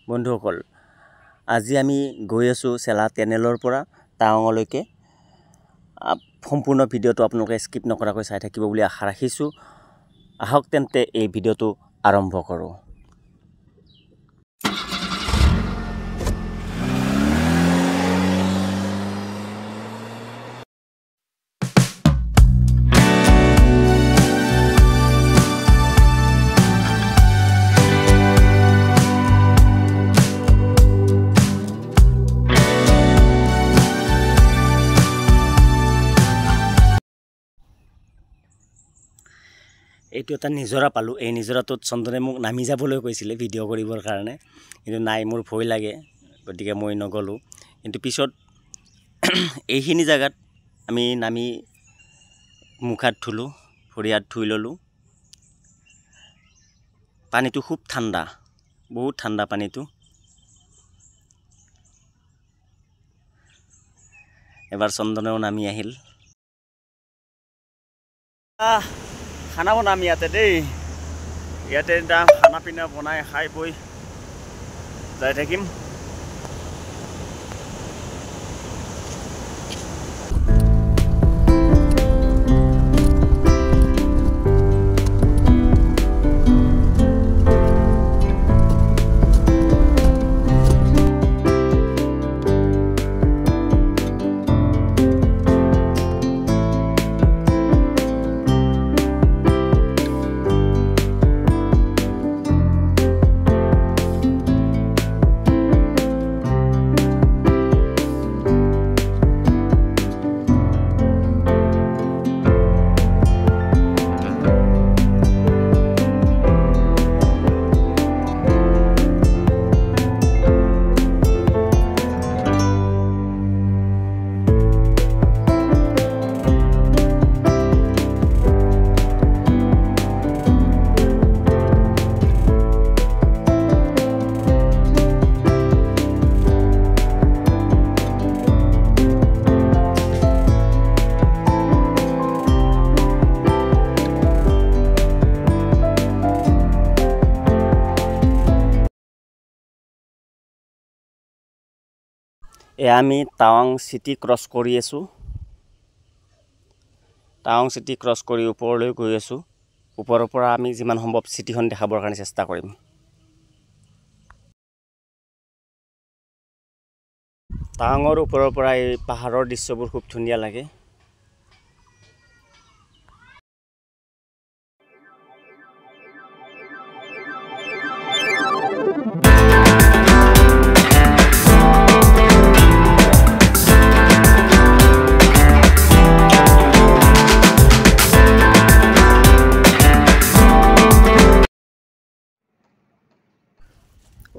বন্ধুসকল আজি আমি গৈ আছো চেলা টেনেলৰ পৰা টাৱাঙলৈকে সম্পূৰ্ণ ভিডিওটো আপোনালোকে স্কিপ নকৰাকৈ চাই থাকিব বুলি আশা ৰাখিছো আহক তেন্তে এই ভিডিওটো আৰম্ভ কৰো এইটো এটা নিজৰা পালো এই নিজৰাটোত চন্দনে মোক নামি যাবলৈ কৈছিলে ভিডিও কৰিবৰ কাৰণে কিন্তু নাই মোৰ ভয় লাগে গতিকে মই নগলো কিন্তু পিছত এইখিনি জায়গাত আমি নামি মুখাত ধুলো ভৰিয়াত ধুই ললো পানীটো খুব ঠাণ্ডা বহুত ঠাণ্ডা পানীটো এবাৰ চন্দনেও নামি আহিল খানা বনাম ইয়াতে দেই ইয়াতে খানা পিনা বনাই খাই বই যাই থাকিম আমি টাৱাং সিটি ক্ৰস কৰি আছো টাৱাং সিটি ক্ৰস কৰি ওপৰলৈ গৈ আছো ওপৰৰ পৰা আমি যিমান সম্ভৱ সিটিখন দেখাবৰ কাৰণে চেষ্টা কৰিম টাৱাঙৰ ওপৰৰ পৰা এই পাহাৰৰ দৃশ্যবোৰ খুব ধুনীয়া লাগে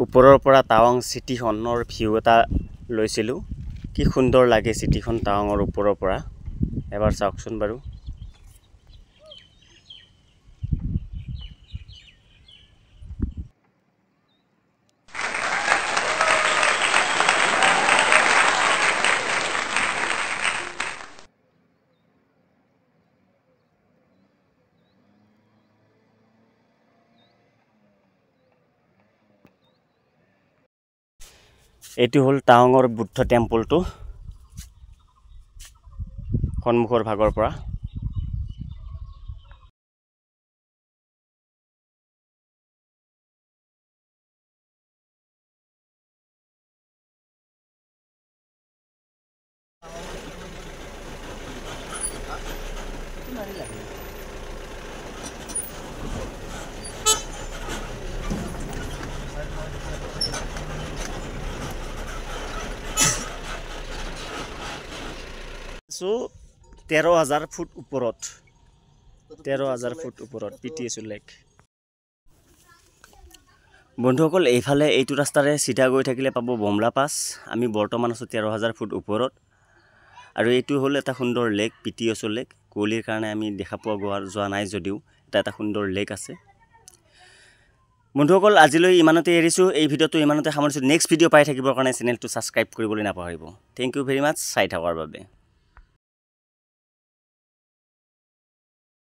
ওপৰৰ পৰা টাৱাং সিটিখনৰ ভিউ এটা লৈছিলো কি সুন্দৰ লাগে সিটিখন টাৱাঙৰ ওপৰৰ পৰা এবাৰ চাওকচোন বাৰু এটি হল টাৱাঙৰ বুদ্ধ টেম্পলটো সন্মুখৰ ভাগৰ পৰা So 13,000 ফুট ওপৰত 13,000 ফুট ওপৰত পিটিএছ লেক বন্ধুসকল এইফালে এইটো ৰাস্তাৰে সিধা গৈ থাকিলে পাব বমলা পাস আমি বৰ্তমান আছো 13,000 ফুট ওপৰত আৰু এইটো হল এটা সুন্দৰ লেক পিটিএছ লেক কোলিৰ কাৰণে আমি দেখা পোৱা যোৱা নাই যদিও এটা সুন্দৰ লেক আছে বন্ধুসকল আজিলৈ ইমানতে এৰিছো এই ভিডিওটো ইমানতে সামৰিছো নেক্সট ভিডিও পাই থাকিবৰ কাৰণে চেনেলটো সাবস্ক্ৰাইব কৰিবলৈ নাপাহৰিব থ্যাংক ইউ ভেৰি মাচ চাই থাকাৰ বাবে